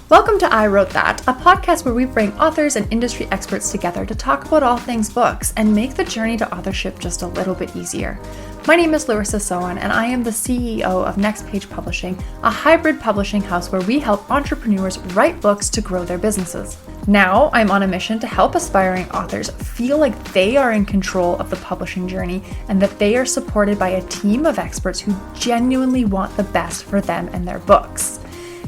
Welcome to I Wrote That, a podcast where we bring authors and industry experts together to talk about all things books and make the journey to authorship just a little bit easier. My name is Larissa Soehn, and I am the CEO of Next Page Publishing, a hybrid publishing house where we help entrepreneurs write books to grow their businesses. Now, I'm on a mission to help aspiring authors feel like they are in control of the publishing journey and that they are supported by a team of experts who genuinely want the best for them and their books.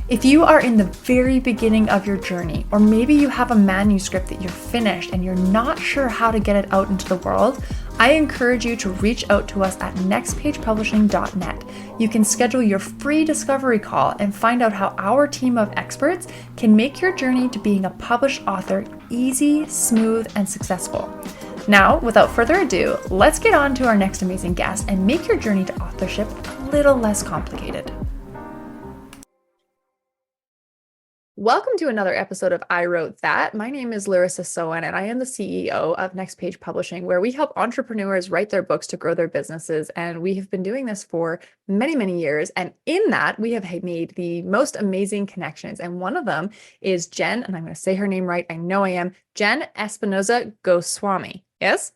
If you are in the very beginning of your journey, or maybe you have a manuscript that you're finished and you're not sure how to get it out into the world, I encourage you to reach out to us at nextpagepublishing.net. You can schedule your free discovery call and find out how our team of experts can make your journey to being a published author easy, smooth, and successful. Now, without further ado, let's get on to our next amazing guest and make your journey to authorship a little less complicated. Welcome to another episode of I Wrote That. My name is Larissa Soehn, and I am the CEO of Next Page Publishing, where we help entrepreneurs write their books to grow their businesses. And we have been doing this for many, many years. And in that, we have made the most amazing connections. And one of them is Jenn, and I'm going to say her name right. I know I am. Jenn Espinosa Goswami. Yes?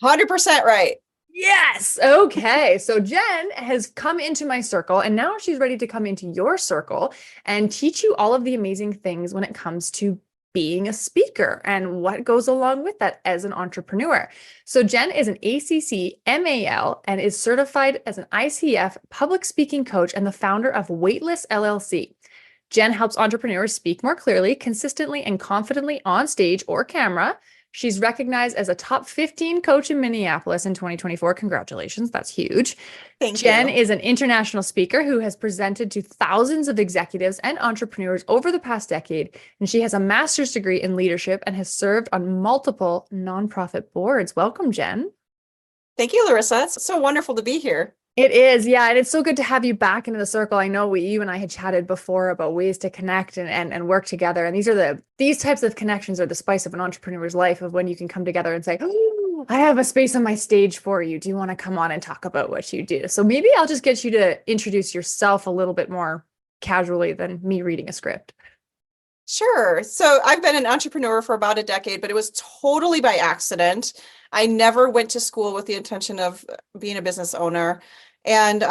100% right. Yes. Okay. So Jenn has come into my circle, and now she's ready to come into your circle and teach you all of the amazing things when it comes to being a speaker and what goes along with that as an entrepreneur. So Jenn is an ACC MAL and is certified as an ICF public speaking coach and the founder of Weightless LLC. Jenn helps entrepreneurs speak more clearly, consistently, and confidently on stage or camera. She's recognized as a top 15 coach in Minneapolis in 2024. Congratulations. That's huge. Thank Jenn you. is an international speaker who has presented to thousands of executives and entrepreneurs over the past decade. And she has a master's degree in leadership and has served on multiple nonprofit boards. Welcome, Jenn. Thank you, Larissa. It's so wonderful to be here. It is, yeah, and it's so good to have you back into the circle. I know you and I had chatted before about ways to connect and work together, and these types of connections are the spice of an entrepreneur's life, of when you can come together and say, "Oh, I have a space on my stage for you. Do you want to come on and talk about what you do?" So maybe I'll just get you to introduce yourself a little bit more casually than me reading a script. Sure. So I've been an entrepreneur for about a decade, but it was totally by accident. I never went to school with the intention of being a business owner. And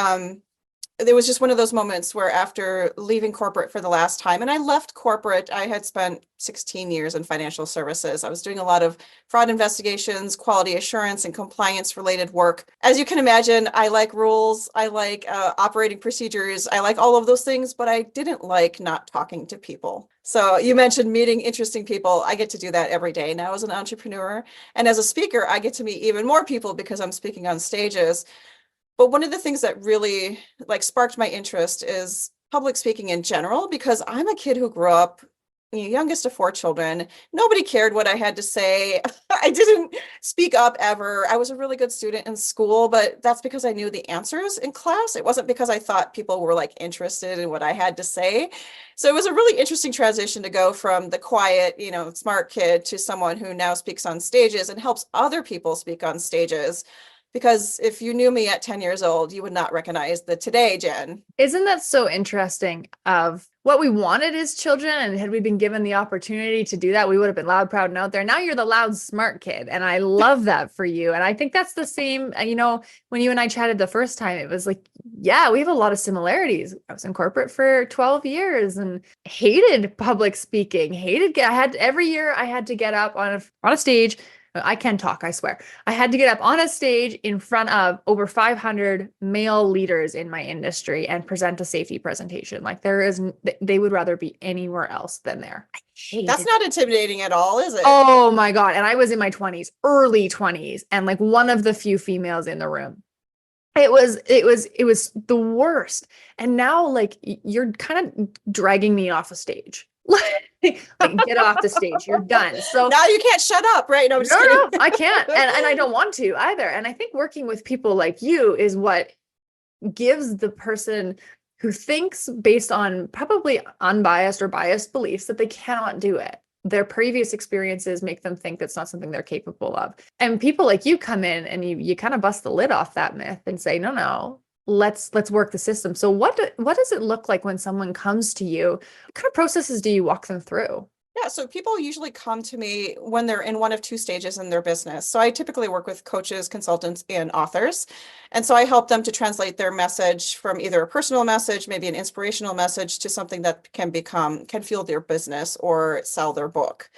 it was just one of those moments where, after leaving corporate for the last time, and I left corporate, I had spent 16 years in financial services. I was doing a lot of fraud investigations, quality assurance, and compliance related work. As you can imagine, I like rules. I like operating procedures. I like all of those things, but I didn't like not talking to people. So you mentioned meeting interesting people. I get to do that every day now as an entrepreneur. And as a speaker, I get to meet even more people because I'm speaking on stages. But one of the things that really sparked my interest is public speaking in general, because I'm a kid who grew up youngest of 4 children. Nobody cared what I had to say. I didn't speak up ever. I was a really good student in school, but that's because I knew the answers in class. It wasn't because I thought people were interested in what I had to say. So it was a really interesting transition to go from the quiet, smart kid to someone who now speaks on stages and helps other people speak on stages. Because if you knew me at 10 years old, you would not recognize the today Jenn. Isn't that so interesting of what we wanted as children? And had we been given the opportunity to do that, we would have been loud, proud, and out there. Now you're the loud, smart kid. And I love that for you. And I think that's the same, when you and I chatted the first time, it was like, yeah, we have a lot of similarities. I was in corporate for 12 years and hated public speaking, every year I had to get up on a stage. I can talk, I swear. I had to get up on a stage in front of over 500 male leaders in my industry and present a safety presentation. They would rather be anywhere else than there. That's not intimidating at all, is it? Oh my God. And I was in my 20s, early 20s, and one of the few females in the room. It was the worst. And now you're kind of dragging me off a stage. Get off the stage, you're done. So now you can't shut up, right? No, I can't. And I don't want to either. And I think working with people like you is what gives the person who thinks based on probably unbiased or biased beliefs that they cannot do it, their previous experiences make them think that's not something they're capable of. And people like you come in and you kind of bust the lid off that myth and say, no, let's work the system. So what does it look like when someone comes to you? What kind of processes do you walk them through? Yeah, so people usually come to me when they're in one of two stages in their business. So I typically work with coaches, consultants, and authors. And so I help them to translate their message from either a personal message, maybe an inspirational message, to something that can fuel their business or sell their book.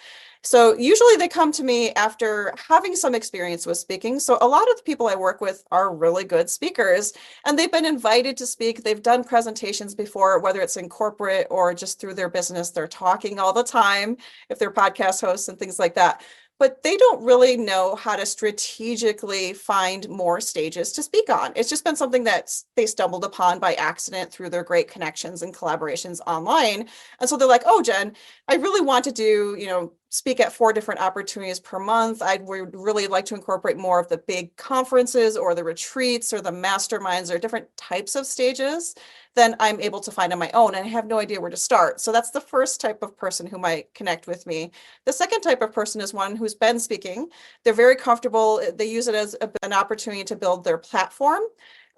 So usually they come to me after having some experience with speaking. So a lot of the people I work with are really good speakers, and they've been invited to speak. They've done presentations before, whether it's in corporate or just through their business. They're talking all the time if they're podcast hosts and things like that. But they don't really know how to strategically find more stages to speak on. It's just been something that they stumbled upon by accident through their great connections and collaborations online. And so they're like, oh, Jen, I really want to do, speak at 4 different opportunities per month. I would really like to incorporate more of the big conferences or the retreats or the masterminds or different types of stages than I'm able to find on my own. And I have no idea where to start. So that's the first type of person who might connect with me. The second type of person is one who's been speaking. They're very comfortable. They use it as an opportunity to build their platform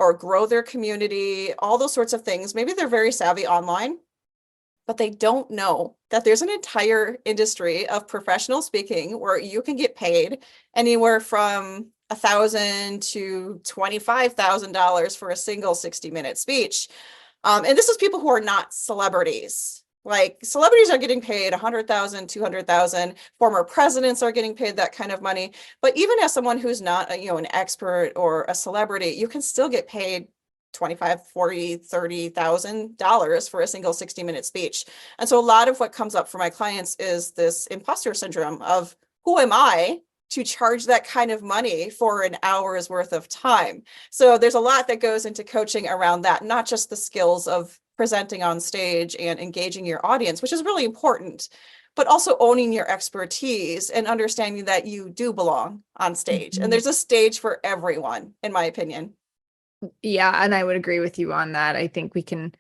or grow their community, all those sorts of things. Maybe they're very savvy online, but they don't know that there's an entire industry of professional speaking where you can get paid anywhere from $1,000 to $25,000 for a single 60-minute speech. And this is people who are not celebrities. Like celebrities are getting paid 100,000, 200,000. Former presidents are getting paid that kind of money. But even as someone who's not, an expert or a celebrity, you can still get paid 25, 40, $30,000 for a single 60-minute speech. And so a lot of what comes up for my clients is this imposter syndrome of who am I to charge that kind of money for an hour's worth of time? So there's a lot that goes into coaching around that, not just the skills of presenting on stage and engaging your audience, which is really important, but also owning your expertise and understanding that you do belong on stage. And there's a stage for everyone, in my opinion. Yeah, and I would agree with you on that. I think we can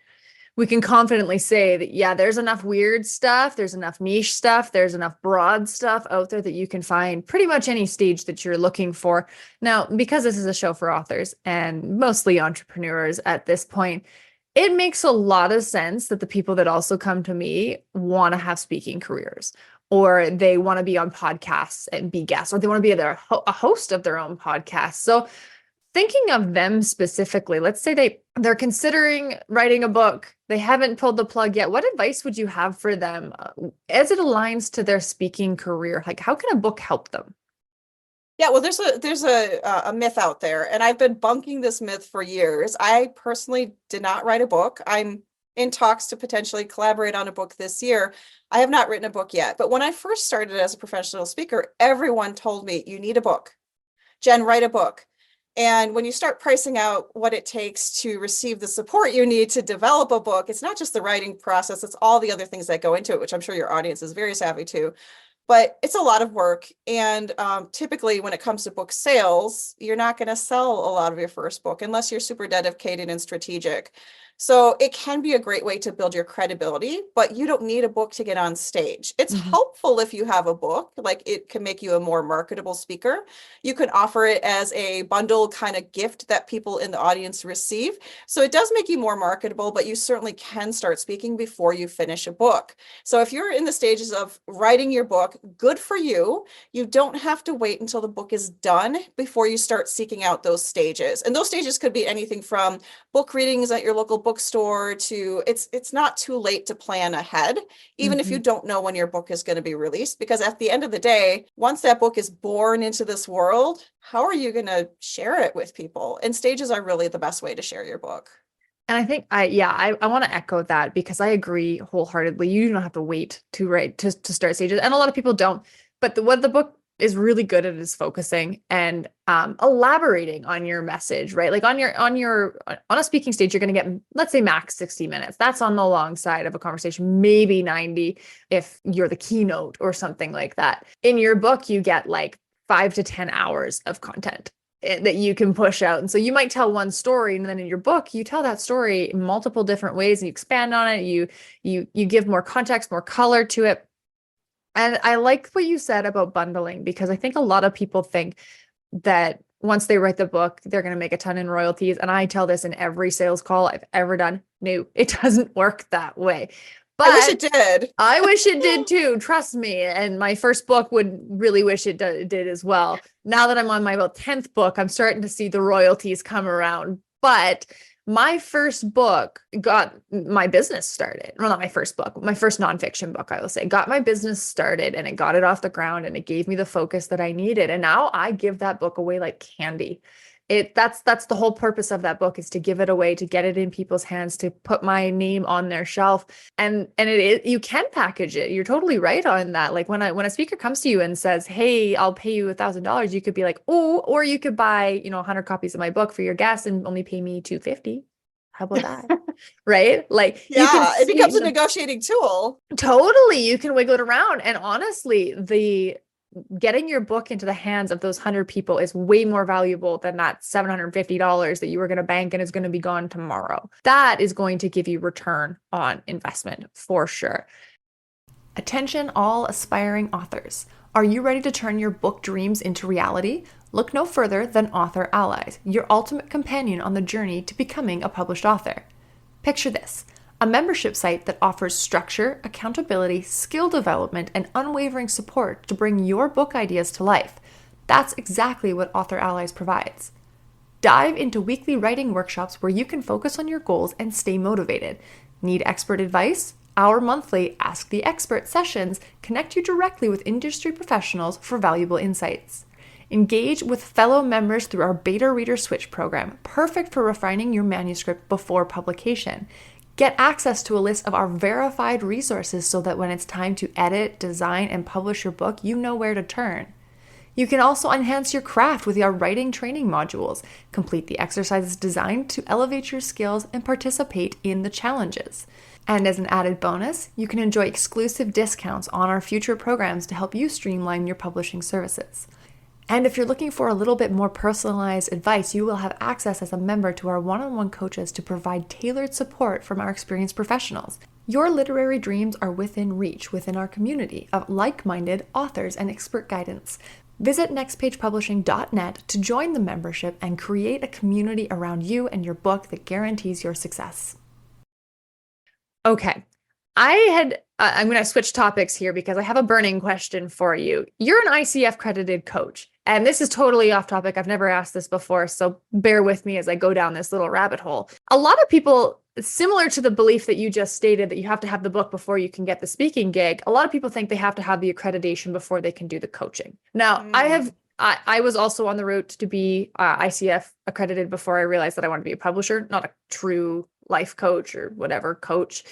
confidently say that, yeah, there's enough weird stuff, there's enough niche stuff, there's enough broad stuff out there that you can find pretty much any stage that you're looking for. Now, because this is a show for authors and mostly entrepreneurs at this point, it makes a lot of sense that the people that also come to me want to have speaking careers, or they want to be on podcasts and be guests, or they want to be a host of their own podcast. So thinking of them specifically, let's say they're considering writing a book. They haven't pulled the plug yet. What advice would you have for them as it aligns to their speaking career? Like, how can a book help them? Yeah, well, there's a myth out there, and I've been bunking this myth for years. I personally did not write a book. I'm in talks to potentially collaborate on a book this year. I have not written a book yet, but when I first started as a professional speaker, everyone told me, you need a book. Jen, write a book. And when you start pricing out what it takes to receive the support you need to develop a book, it's not just the writing process, it's all the other things that go into it, which I'm sure your audience is very savvy to. But it's a lot of work. And typically when it comes to book sales, you're not going to sell a lot of your first book unless you're super dedicated and strategic. So it can be a great way to build your credibility, but you don't need a book to get on stage. It's helpful if you have a book, like it can make you a more marketable speaker. You can offer it as a bundle kind of gift that people in the audience receive. So it does make you more marketable, but you certainly can start speaking before you finish a book. So if you're in the stages of writing your book, good for you. You don't have to wait until the book is done before you start seeking out those stages. And those stages could be anything from book readings at your local bookstore to it's not too late to plan ahead, even if you don't know when your book is going to be released, because at the end of the day, once that book is born into this world, how are you going to share it with people? And stages are really the best way to share your book. And I think I want to echo that, because I agree wholeheartedly. You don't have to wait to write to start stages. And a lot of people don't, but what the book is really good at is focusing and elaborating on your message, right? Like on a speaking stage, you're going to get, let's say, max 60 minutes. That's on the long side of a conversation, maybe 90 if you're the keynote or something like that. In your book, you get like 5 to 10 hours of content that you can push out. And so you might tell one story, and then in your book, you tell that story in multiple different ways, and you expand on it. You give more context, more color to it. And I like what you said about bundling, because I think a lot of people think that once they write the book, they're going to make a ton in royalties. And I tell this in every sales call I've ever done. No, it doesn't work that way. I wish it But did. I wish it did too. Trust me. And my first book would really wish it did as well. Now that I'm on my about 10th book, I'm starting to see the royalties come around. But my first book got my business started. Well, not my first book, my first nonfiction book, I will say, got my business started, and it got it off the ground, and it gave me the focus that I needed. And now I give that book away like candy. That's the whole purpose of that book, is to give it away, to get it in people's hands, to put my name on their shelf. And it is, you can package it. You're totally right on that. Like when a speaker comes to you and says, "Hey, I'll pay you $1,000," you could be like, "Oh," or you could buy, 100 copies of my book for your guest and only pay me 250. How about that? Right? Like you can Yeah, it becomes a negotiating tool. totally, you can wiggle it around. And honestly, the getting your book into the hands of those 100 people is way more valuable than that $750 that you were going to bank and is going to be gone tomorrow. That is going to give you return on investment for sure. Attention, all aspiring authors. Are you ready to turn your book dreams into reality? Look no further than Author Allies, your ultimate companion on the journey to becoming a published author. Picture this: a membership site that offers structure, accountability, skill development, and unwavering support to bring your book ideas to life. That's exactly what Author Allies provides. Dive into weekly writing workshops where you can focus on your goals and stay motivated. Need expert advice? Our monthly Ask the Expert sessions connect you directly with industry professionals for valuable insights. Engage with fellow members through our Beta Reader Switch program, perfect for refining your manuscript before publication. Get access to a list of our verified resources so that when it's time to edit, design, and publish your book, you know where to turn. You can also enhance your craft with our writing training modules. Complete the exercises designed to elevate your skills and participate in the challenges. And as an added bonus, you can enjoy exclusive discounts on our future programs to help you streamline your publishing services. And if you're looking for a little bit more personalized advice, you will have access as a member to our one-on-one coaches to provide tailored support from our experienced professionals. Your literary dreams are within reach within our community of like-minded authors and expert guidance. Visit nextpagepublishing.net to join the membership and create a community around you and your book that guarantees your success. Okay. I'm going to switch topics here because I have a burning question for you. You're an ICF credited coach, and this is totally off topic. I've never asked this before, so bear with me as I go down this little rabbit hole. A lot of people, similar to the belief that you just stated that you have to have the book before you can get the speaking gig, a lot of people think they have to have the accreditation before they can do the coaching. Now, I was also on the route to be ICF accredited before I realized that I wanted to be a publisher, not a true life coach or whatever coach.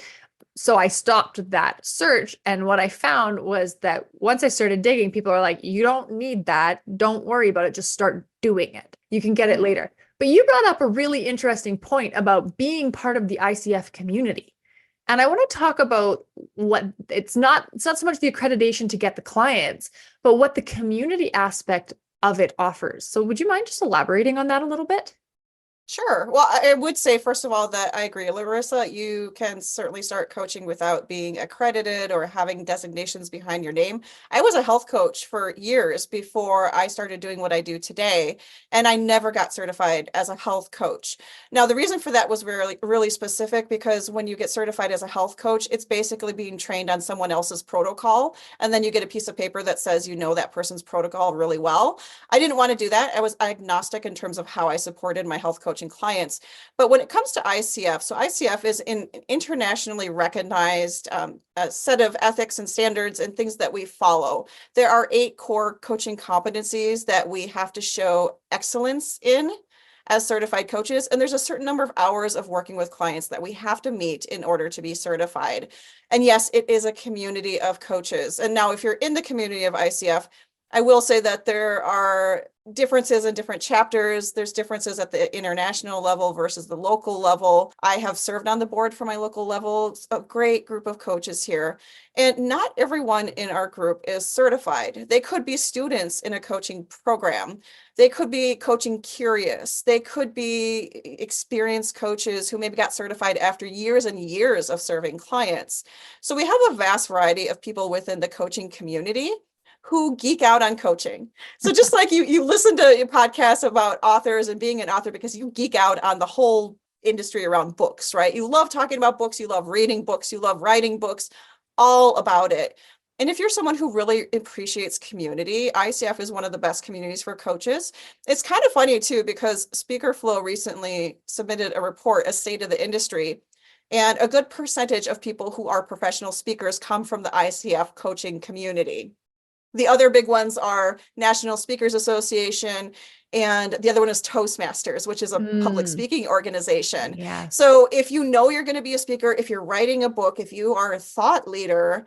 So I stopped that search. And what I found was that once I started digging, people are like, you don't need that. Don't worry about it. Just start doing it. You can get it later. But you brought up a really interesting point about being part of the ICF community. And I want to talk about what it's not so much the accreditation to get the clients, but what the community aspect of it offers. So would you mind just elaborating on that a little bit? Sure. Well, I would say, first of all, that I agree, Larissa, you can certainly start coaching without being accredited or having designations behind your name. I was a health coach for years before I started doing what I do today, and I never got certified as a health coach. Now, the reason for that was really specific, because when you get certified as a health coach, it's basically being trained on someone else's protocol, and then you get a piece of paper that says you know that person's protocol really well. I didn't want to do that. I was agnostic in terms of how I supported my health coach clients. But when it comes to ICF, so ICF is an internationally recognized a set of ethics and standards and things that we follow. There are 8 core coaching competencies that we have to show excellence in as certified coaches. And there's a certain number of hours of working with clients that we have to meet in order to be certified. And yes, it is a community of coaches. And now if you're in the community of ICF, I will say that there are differences in different chapters. There's differences at the international level versus the local level. I have served on the board for my local level, a great group of coaches here. And not everyone in our group is certified. They could be students in a coaching program. They could be coaching curious. They could be experienced coaches who maybe got certified after years and years of serving clients. So we have a vast variety of people within the coaching community who geek out on coaching. So just like you listen to podcasts about authors and being an author because you geek out on the whole industry around books, right? You love talking about books, you love reading books, you love writing books, all about it. And if you're someone who really appreciates community, ICF is one of the best communities for coaches. It's kind of funny too, because Speaker Flow recently submitted a report, a state of the industry, and a good percentage of people who are professional speakers come from the ICF coaching community. The other big ones are National Speakers Association, and the other one is Toastmasters, which is a public speaking organization. Yeah. So if you know you're going to be a speaker, if you're writing a book, if you are a thought leader,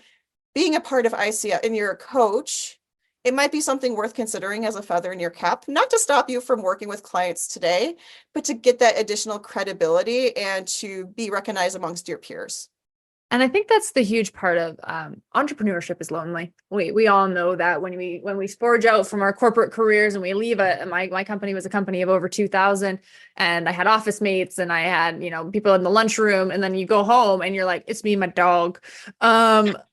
being a part of ICF and you're a coach, it might be something worth considering as a feather in your cap, not to stop you from working with clients today, but to get that additional credibility and to be recognized amongst your peers. And I think that's the huge part of entrepreneurship is lonely. We all know that when we forge out from our corporate careers and we leave my company was a company of over 2,000, and I had office mates and I had, people in the lunchroom, and then you go home and you're like, it's me and my dog.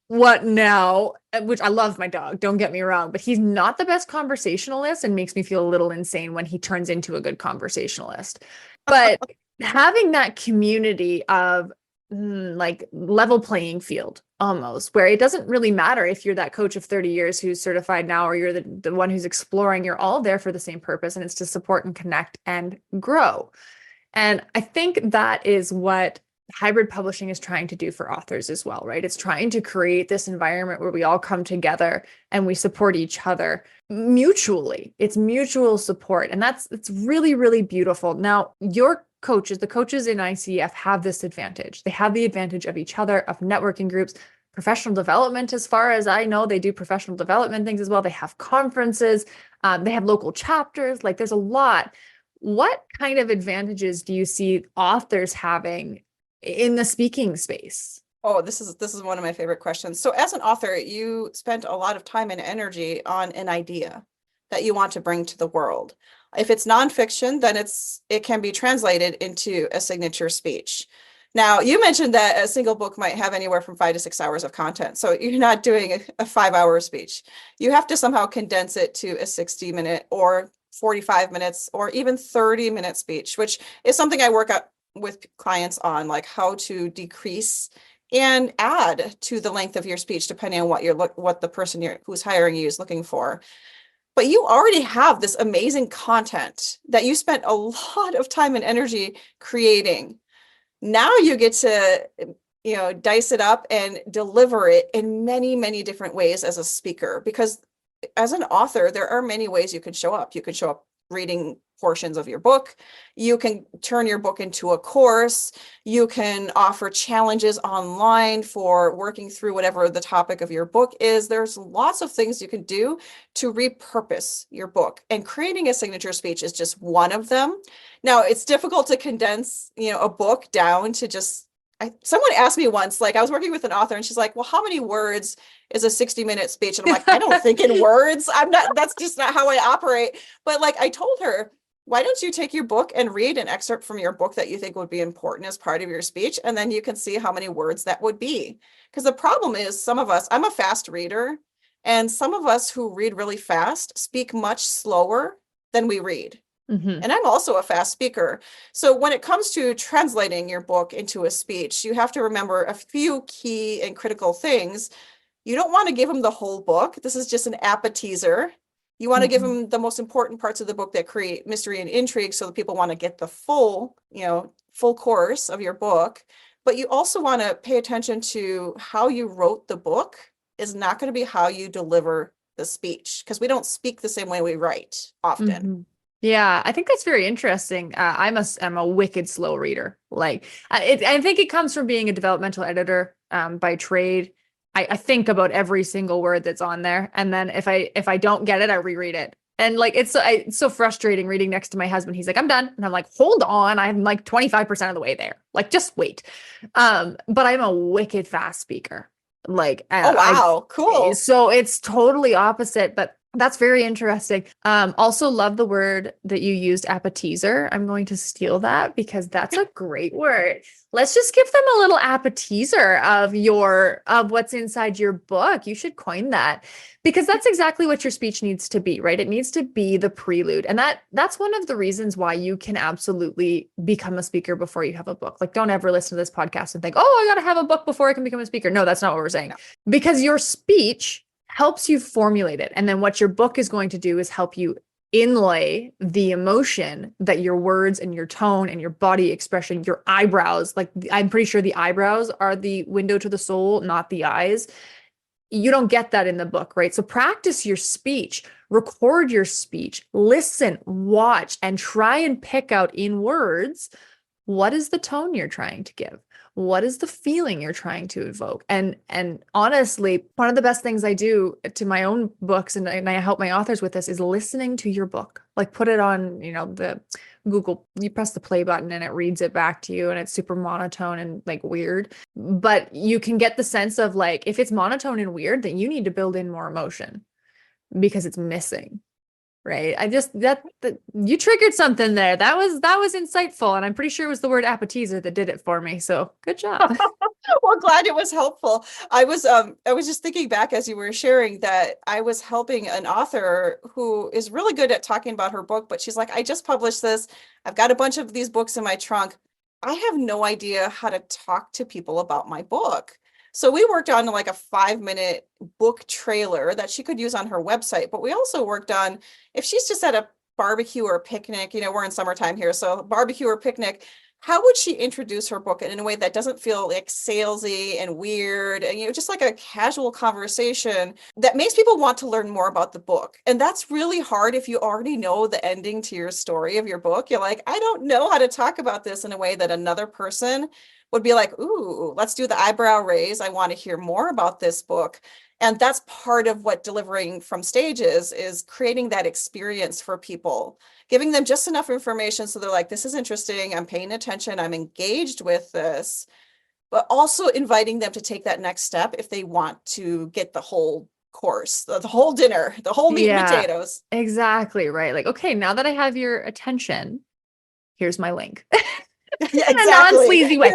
What now? Which I love my dog, don't get me wrong, but he's not the best conversationalist and makes me feel a little insane when he turns into a good conversationalist. But having that community of like level playing field almost, where it doesn't really matter if you're that coach of 30 years who's certified now or you're the one who's exploring, you're all there for the same purpose, and it's to support and connect and grow. And I think that is what hybrid publishing is trying to do for authors as well, right? It's trying to create this environment where we all come together and we support each other mutually. It's mutual support. And it's really, really beautiful. Now, the coaches in ICF have this advantage. They have the advantage of each other, of networking groups, professional development. As far as I know, they do professional development things as well. They have conferences, they have local chapters. Like there's a lot. What kind of advantages do you see authors having in the speaking space? Oh, this is one of my favorite questions. So as an author, you spent a lot of time and energy on an idea that you want to bring to the world. If it's nonfiction, then it can be translated into a signature speech. Now, you mentioned that a single book might have anywhere from 5 to 6 hours of content. So you're not doing a 5-hour speech. You have to somehow condense it to a 60-minute or 45 minutes or even 30-minute speech, which is something I work out with clients on, like how to decrease and add to the length of your speech, depending on what the person who's hiring you is looking for. But you already have this amazing content that you spent a lot of time and energy creating. Now you get to, dice it up and deliver it in many, many different ways as a speaker, because as an author, there are many ways you can show up. You could show up reading portions of your book. You can turn your book into a course. You can offer challenges online for working through whatever the topic of your book is. There's lots of things you can do to repurpose your book, and creating a signature speech is just one of them. Now, it's difficult to condense, a book down to just someone asked me once, like I was working with an author and she's like, well, how many words is a 60-minute speech? And I'm like, I don't think in words. That's just not how I operate. But like I told her, why don't you take your book and read an excerpt from your book that you think would be important as part of your speech? And then you can see how many words that would be. Because the problem is some of us, I'm a fast reader, and some of us who read really fast speak much slower than we read. Mm-hmm. And I'm also a fast speaker. So when it comes to translating your book into a speech, you have to remember a few key and critical things. You don't want to give them the whole book. This is just an appetizer. You want to give them the most important parts of the book that create mystery and intrigue so that people want to get the full course of your book. But you also want to pay attention to how you wrote the book is not going to be how you deliver the speech, because we don't speak the same way we write often. Mm-hmm. Yeah, I think that's very interesting. I'm a wicked slow reader. Like I think it comes from being a developmental editor by trade. I think about every single word that's on there. And then if I don't get it, I reread it. And like, it's so frustrating reading next to my husband. He's like, I'm done. And I'm like, hold on. I'm like 25% of the way there. Like, just wait. But I'm a wicked fast speaker. Like, Oh, wow. Cool. so it's totally opposite, but that's very interesting. Also love the word that you used, appetizer. I'm going to steal that because that's a great word. Let's just give them a little appetizer of what's inside your book. You should coin that because that's exactly what your speech needs to be, right? It needs to be the prelude. And that's one of the reasons why you can absolutely become a speaker before you have a book. Like, don't ever listen to this podcast and think, oh, I got to have a book before I can become a speaker. No, that's not what we're saying. Because your speech helps you formulate it. And then what your book is going to do is help you inlay the emotion that your words and your tone and your body expression, your eyebrows, like I'm pretty sure the eyebrows are the window to the soul, not the eyes. You don't get that in the book, right? So practice your speech, record your speech, listen, watch, and try and pick out in words, what is the tone you're trying to give? What is the feeling you're trying to evoke? And honestly, one of the best things I do to my own books, and I help my authors with this, is listening to your book. Like, put it on, the Google, you press the play button and it reads it back to you, and it's super monotone and like weird. But you can get the sense of like, if it's monotone and weird, then you need to build in more emotion because it's missing. Right. That you triggered something there. That was insightful. And I'm pretty sure it was the word appetizer that did it for me. So good job. Well, glad it was helpful. I was just thinking back as you were sharing that I was helping an author who is really good at talking about her book, but she's like, I just published this. I've got a bunch of these books in my trunk. I have no idea how to talk to people about my book. So we worked on like a 5-minute book trailer that she could use on her website. But we also worked on, if she's just at a barbecue or a picnic, we're in summertime here, so barbecue or picnic, how would she introduce her book in a way that doesn't feel like salesy and weird, and just like a casual conversation that makes people want to learn more about the book? And that's really hard if you already know the ending to your story of your book. You're like, I don't know how to talk about this in a way that another person would be like, ooh, let's do the eyebrow raise. I want to hear more about this book. And that's part of what delivering from stage is creating that experience for people, giving them just enough information so they're like, this is interesting, I'm paying attention, I'm engaged with this, but also inviting them to take that next step if they want to get the whole course, the whole dinner, the whole meat and potatoes. Exactly, right. Like, okay, now that I have your attention, here's my link. Yeah, exactly. In a non-sleazy way.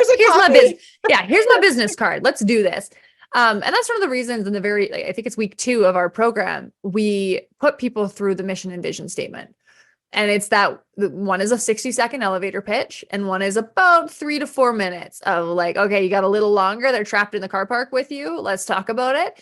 Here's my business card. Let's do this. And that's one of the reasons in I think it's week 2 of our program, we put people through the mission and vision statement. And it's that one is a 60-second elevator pitch, and one is about 3 to 4 minutes of like, okay, you got a little longer. They're trapped in the car park with you. Let's talk about it.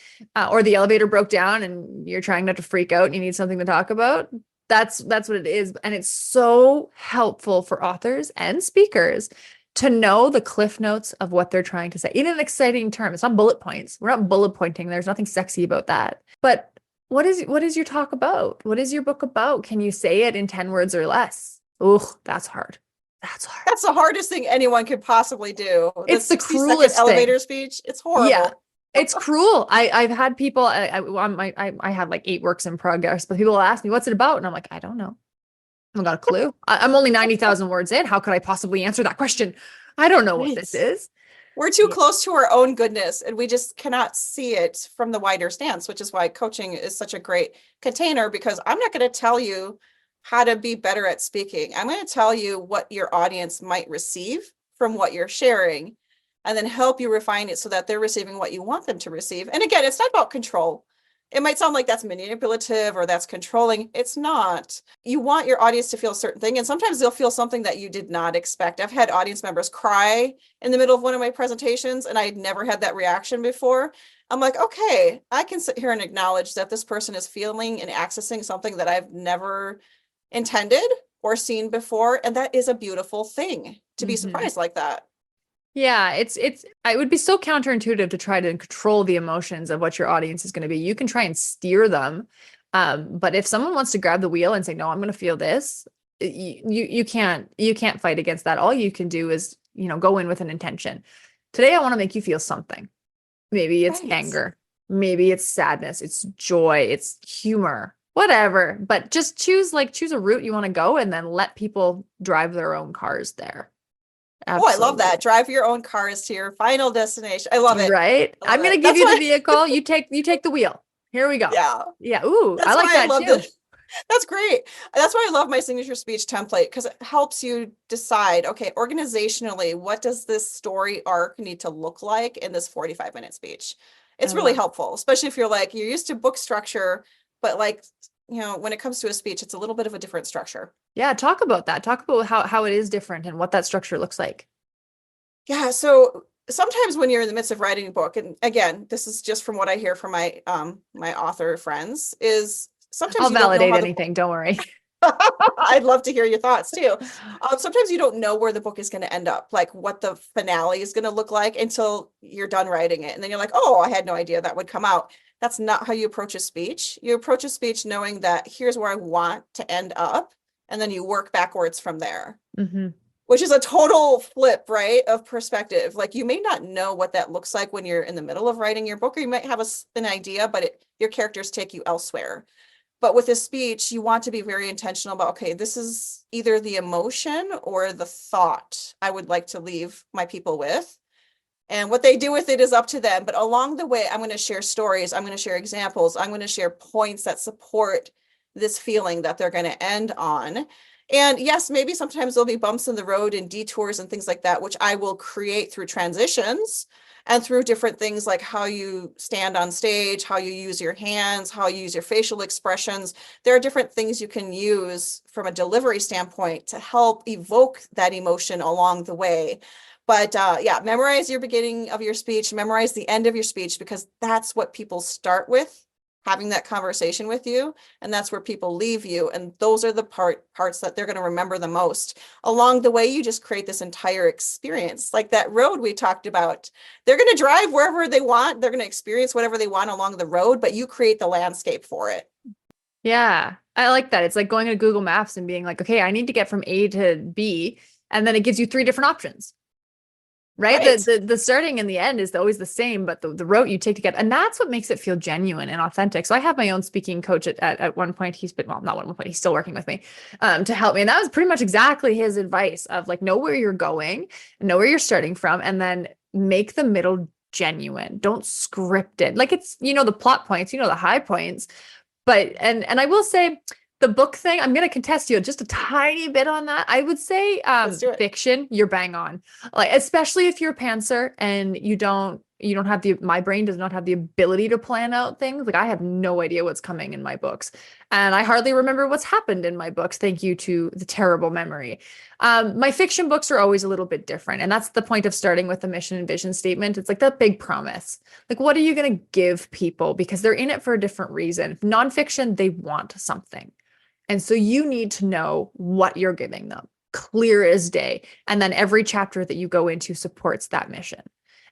Or the elevator broke down and you're trying not to freak out and you need something to talk about. That's what it is. And it's so helpful for authors and speakers to know the cliff notes of what they're trying to say in an exciting term. It's not bullet points. We're not bullet pointing. There's nothing sexy about that. But what is your talk about? What is your book about? Can you say it in 10 words or less? Oh, that's hard. That's hard. That's the hardest thing anyone could possibly do. It's the cruelest elevator speech. It's horrible. Yeah. It's cruel. I've had people, I have like 8 works in progress, but people will ask me, what's it about? And I'm like, I don't know. I haven't got a clue. I'm only 90,000 words in. How could I possibly answer that question? I don't know what this is. We're too close to our own goodness, and we just cannot see it from the wider stance, which is why coaching is such a great container, because I'm not going to tell you how to be better at speaking. I'm going to tell you what your audience might receive from what you're sharing, and then help you refine it so that they're receiving what you want them to receive. And again, it's not about control. It might sound like that's manipulative or that's controlling. It's not. You want your audience to feel a certain thing, and sometimes they'll feel something that you did not expect. I've had audience members cry in the middle of one of my presentations, and I had never had that reaction before. I'm like, okay, I can sit here and acknowledge that this person is feeling and accessing something that I've never intended or seen before. And that is a beautiful thing to be surprised like that. Yeah, it would be so counterintuitive to try to control the emotions of what your audience is going to be. You can try and steer them. But if someone wants to grab the wheel and say, no, I'm going to feel this, you can't fight against that. All you can do is, go in with an intention. Today, I want to make you feel something. Maybe it's Right. anger. Maybe it's sadness. It's joy. It's humor, whatever. But just choose a route you want to go and then let people drive their own cars there. Oh, I love Absolutely. that. Drive your own cars to your final destination. I love it. Right? I love I'm gonna it. give That's you the why, vehicle. You take the wheel. Here we go. yeah, Yeah. Ooh, I that's like why I that love too. this. That's great. That's why I love my signature speech template because it helps you decide, okay, organizationally, what does this story arc need to look like in this 45-minute speech? I It's really love. helpful, especially if you're used to book structure, but when it comes to a speech, it's a little bit of a different structure. Yeah, talk about that. Talk about how it is different and what that structure looks like. Yeah, so sometimes when you're in the midst of writing a book, and again, this is just from what I hear from my author friends, is I'll sometimes you don't know validate how the anything, don't worry. I'd love to hear your thoughts too. Sometimes you don't know where the book is going to end up, like what the finale is going to look like until you're done writing it. And then you're like, oh, I had no idea that would come out. That's not how you approach a speech. You approach a speech knowing that here's where I want to end up. And then you work backwards from there, Hmm. which is a total flip, right, of perspective. Like you may not know what that looks like when you're in the middle of writing your book, or you might have an idea, but your characters take you elsewhere. But with a speech, you want to be very intentional about, okay, this is either the emotion or the thought I would like to leave my people with. And what they do with it is up to them. But along the way, I'm going to share stories. I'm going to share examples. I'm going to share points that support this feeling that they're going to end on. And yes, maybe sometimes there'll be bumps in the road and detours and things like that, which I will create through transitions and through different things like how you stand on stage, how you use your hands, how you use your facial expressions. There are different things you can use from a delivery standpoint to help evoke that emotion along the way. But yeah, memorize your beginning of your speech, memorize the end of your speech, because that's what people start with, having that conversation with you. And that's where people leave you. And those are the parts that they're going to remember the most. Along the way, you just create this entire experience. Like that road we talked about. They're going to drive wherever they want. They're going to experience whatever they want along the road, but you create the landscape for it. Yeah, I like that. It's like going to Google Maps and being like, okay, I need to get from A to B, and then it gives you three different options. Right? Right. The starting and the end is always the same, but the route you take to get, and that's what makes it feel genuine and authentic. So I have my own speaking coach at one point. He's been, well, not one point, he's still working with me to help me. And that was pretty much exactly his advice of like, know where you're going, know where you're starting from, and then make the middle genuine. Don't script it. Like it's, the plot points, the high points. But and I will say the book thing, I'm going to contest you just a tiny bit on that. I would say Let's do it. fiction, you're bang on. Like especially if you're a pantser and you don't have my brain does not have the ability to plan out things. Like I have no idea what's coming in my books. And I hardly remember what's happened in my books, thank you to the terrible memory. My fiction books are always a little bit different. And that's the point of starting with the mission and vision statement. It's like that big promise. Like, what are you going to give people? Because they're in it for a different reason. Nonfiction, they want something. And so you need to know what you're giving them, clear as day. And then every chapter that you go into supports that mission.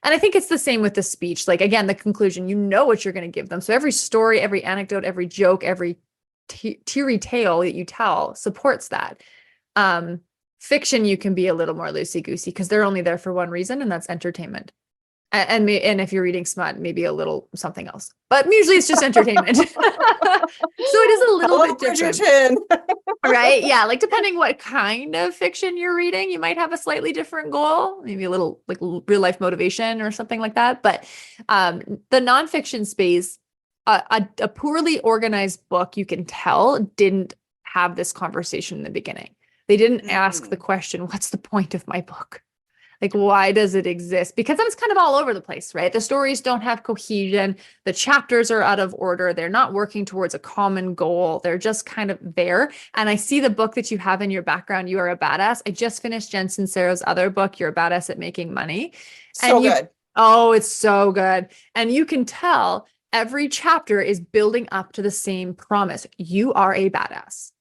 And I think it's the same with the speech. Like, again, the conclusion, you know what you're going to give them. So every story, every anecdote, every joke, every teary tale that you tell supports that. Fiction, you can be a little more loosey goosey because they're only there for one reason, and that's entertainment. And if you're reading smut, maybe a little something else. But usually it's just entertainment. So it is a little Hello, bit different. Bridgerton. Right? Yeah. Like depending what kind of fiction you're reading, you might have a slightly different goal, maybe a little like real life motivation or something like that. But the nonfiction space, a poorly organized book, you can tell, didn't have this conversation in the beginning. They didn't ask the question, what's the point of my book? Like, why does it exist? Because then it's kind of all over the place, right? The stories don't have cohesion. The chapters are out of order. They're not working towards a common goal. They're just kind of there. And I see the book that you have in your background, You Are a Badass. I just finished Jen Sincero's other book, You're a Badass at Making Money. So good. Oh, it's so good. And you can tell every chapter is building up to the same promise. You are a badass.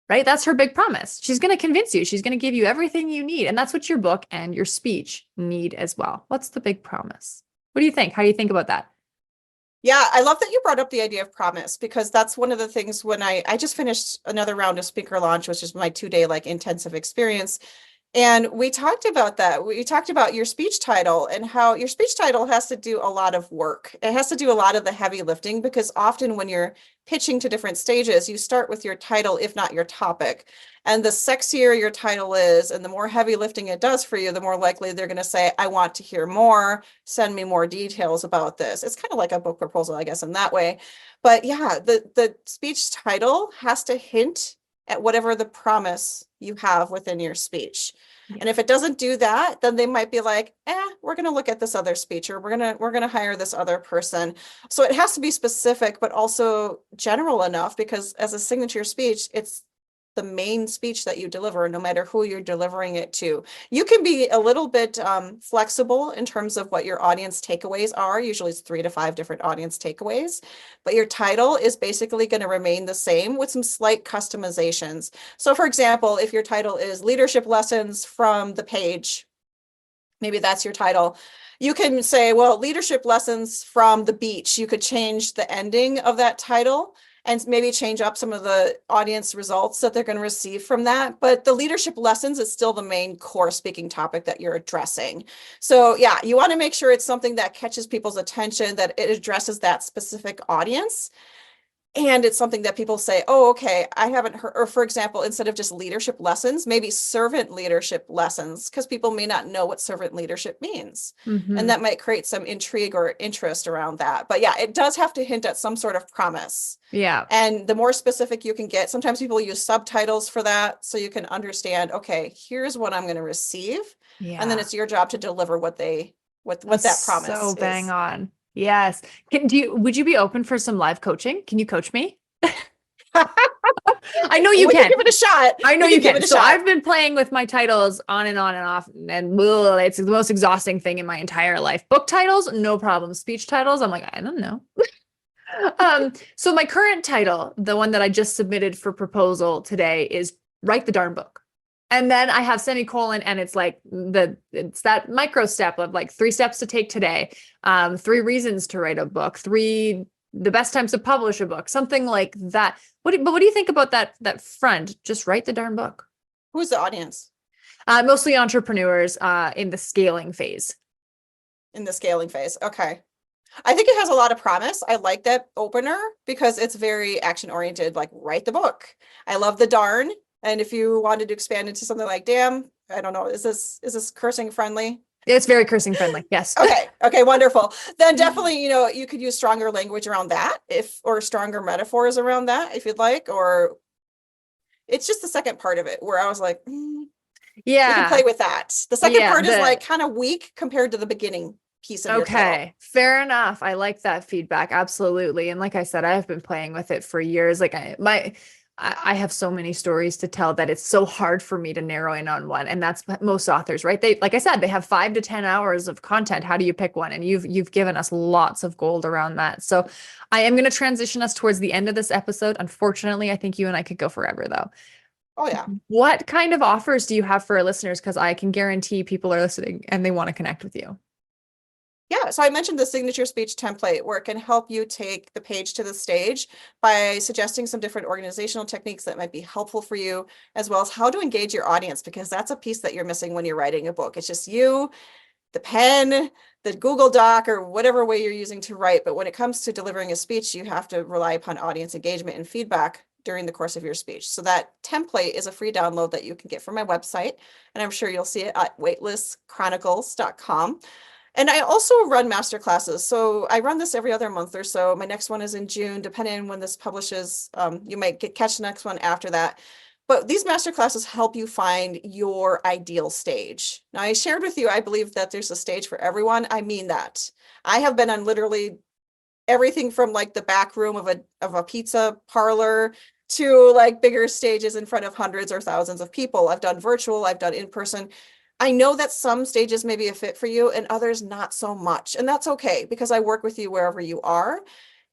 Right? That's her big promise. She's going to convince you. She's going to give you everything you need. And that's what your book and your speech need as well. What's the big promise? What do you think? How do you think about that? Yeah, I love that you brought up the idea of promise because that's one of the things when I just finished another round of speaker launch, which is my 2-day like intensive experience. And we talked about that. We talked about your speech title and how your speech title has to do a lot of work. It has to do a lot of the heavy lifting because often when you're pitching to different stages, you start with your title, if not your topic. And the sexier your title is, and the more heavy lifting it does for you, the more likely they're going to say, I want to hear more, send me more details about this. It's kind of like a book proposal, I guess, in that way. But yeah, the speech title has to hint at whatever the promise you have within your speech. Yeah. And if it doesn't do that, then they might be like, we're going to look at this other speech, or we're going to hire this other person. So it has to be specific, but also general enough, because as a signature speech, it's the main speech that you deliver, no matter who you're delivering it to. You can be a little bit flexible in terms of what your audience takeaways are. Usually it's 3 to 5 different audience takeaways, but your title is basically going to remain the same with some slight customizations. So for example, if your title is leadership lessons from the page, maybe that's your title. You can say, well, leadership lessons from the beach. You could change the ending of that title and maybe change up some of the audience results that they're going to receive from that. But the leadership lessons is still the main core speaking topic that you're addressing. So yeah, you want to make sure it's something that catches people's attention, that it addresses that specific audience. And it's something that people say, oh, okay, I haven't heard, or for example, instead of just leadership lessons, maybe servant leadership lessons, because people may not know what servant leadership means. Mm-hmm. And that might create some intrigue or interest around that. But yeah, it does have to hint at some sort of promise. Yeah. And the more specific you can get, sometimes people use subtitles for that. So you can understand, okay, here's what I'm going to receive. Yeah. And then it's your job to deliver what that promise is. So bang on. Yes. Would you be open for some live coaching? Can you coach me? I know you can. Give it a shot. I know you can. So I've been playing with my titles on and off, and it's the most exhausting thing in my entire life. Book titles, no problem. Speech titles, I'm like, I don't know. So my current title, the one that I just submitted for proposal today, is Write the Darn Book. And then I have semicolon, and it's like it's that micro step of like 3 steps to take today, 3 reasons to write a book, 3 the best times to publish a book, something like that. What do you think about that front? Just write the darn book. Who's the audience? Mostly entrepreneurs in the scaling phase. In the scaling phase. Okay. I think it has a lot of promise. I like that opener because it's very action oriented, like write the book. I love the darn. And if you wanted to expand into something like damn, I don't know, is this cursing friendly? It's very cursing friendly. Yes. Okay, wonderful. Then definitely, you could use stronger language around that or stronger metaphors around that if you'd like, or it's just the second part of it where I was like, yeah, you can play with that. The second part is like kind of weak compared to the beginning piece of your title. Fair enough. I like that feedback. Absolutely. And like I said, I've been playing with it for years. Like I have so many stories to tell that it's so hard for me to narrow in on one. And that's most authors, right? They, like I said, they have 5 to 10 hours of content. How do you pick one? And you've given us lots of gold around that. So I am going to transition us towards the end of this episode. Unfortunately, I think you and I could go forever though. Oh yeah. What kind of offers do you have for our listeners? Because I can guarantee people are listening and they want to connect with you. Yeah, so I mentioned the signature speech template where it can help you take the page to the stage by suggesting some different organizational techniques that might be helpful for you, as well as how to engage your audience, because that's a piece that you're missing when you're writing a book. It's just you, the pen, the Google Doc, or whatever way you're using to write. But when it comes to delivering a speech, you have to rely upon audience engagement and feedback during the course of your speech. So that template is a free download that you can get from my website, and I'm sure you'll see it at weightlesschronicles.com. And I also run masterclasses. So I run this every other month or so. My next one is in June, depending on when this publishes. You might catch the next one after that. But these masterclasses help you find your ideal stage. Now, I shared with you, I believe that there's a stage for everyone. I mean that. I have been on literally everything from like the back room of a pizza parlor to like bigger stages in front of hundreds or thousands of people. I've done virtual, I've done in person. I know that some stages may be a fit for you and others not so much. And that's okay because I work with you wherever you are.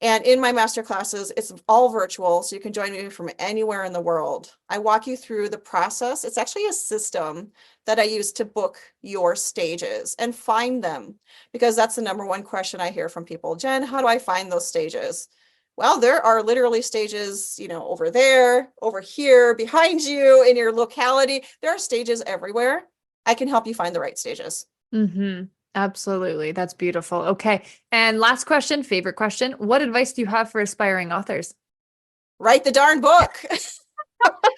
And in my masterclasses, it's all virtual. So you can join me from anywhere in the world. I walk you through the process. It's actually a system that I use to book your stages and find them, because that's the number one question I hear from people. Jen, how do I find those stages? Well, there are literally stages, over there, over here, behind you, in your locality. There are stages everywhere. I can help you find the right stages. Mm-hmm. Absolutely. That's beautiful. Okay. And last question, favorite question. What advice do you have for aspiring authors? Write the darn book.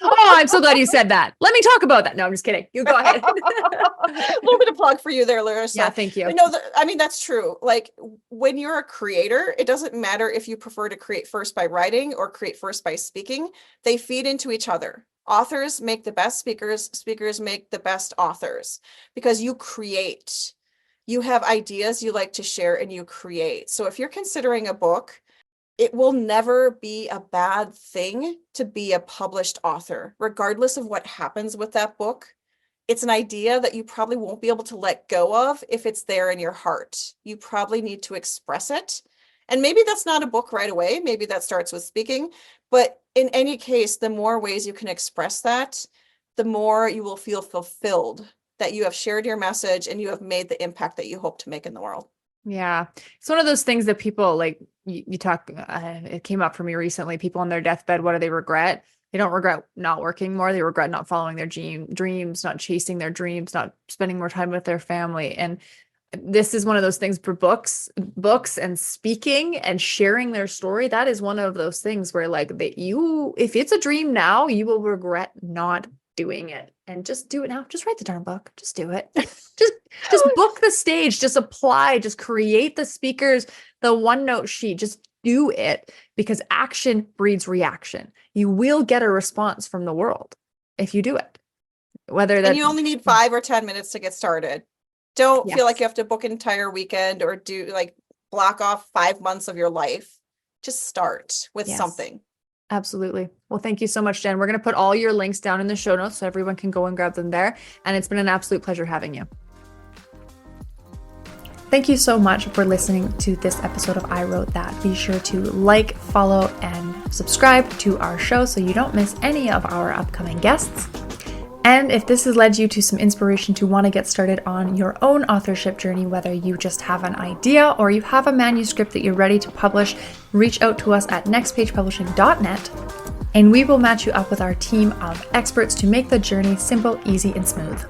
Oh, I'm so glad you said that. Let me talk about that. No, I'm just kidding. You go ahead. A little bit of plug for you there, Larissa. Yeah, thank you. But no, that's true. Like when you're a creator, it doesn't matter if you prefer to create first by writing or create first by speaking. They feed into each other. Authors make the best speakers. Speakers make the best authors because you create. You have ideas you like to share and you create. So if you're considering a book, it will never be a bad thing to be a published author, regardless of what happens with that book. It's an idea that you probably won't be able to let go of if it's there in your heart. You probably need to express it. And maybe that's not a book right away. Maybe that starts with speaking. But in any case, the more ways you can express that, the more you will feel fulfilled that you have shared your message and you have made the impact that you hope to make in the world. Yeah. It's one of those things that people like you talk, it came up for me recently, people on their deathbed, what do they regret? They don't regret not working more. They regret not following their dreams, not chasing their dreams, not spending more time with their family. And this is one of those things for books and speaking and sharing their story. That is one of those things where like if it's a dream now, you will regret not doing it. And just do it now. Just write the darn book. Just do it. just book the stage, just apply, just create the speakers, the OneNote sheet, just do it because action breeds reaction. You will get a response from the world if you do it. And you only need 5 or 10 minutes to get started. Don't feel like you have to book an entire weekend or block off 5 months of your life. Just start with something. Absolutely. Well, thank you so much, Jen. We're going to put all your links down in the show notes so everyone can go and grab them there. And it's been an absolute pleasure having you. Thank you so much for listening to this episode of I Wrote That. Be sure to like, follow, and subscribe to our show so you don't miss any of our upcoming guests. And if this has led you to some inspiration to want to get started on your own authorship journey, whether you just have an idea or you have a manuscript that you're ready to publish, reach out to us at nextpagepublishing.net and we will match you up with our team of experts to make the journey simple, easy, and smooth.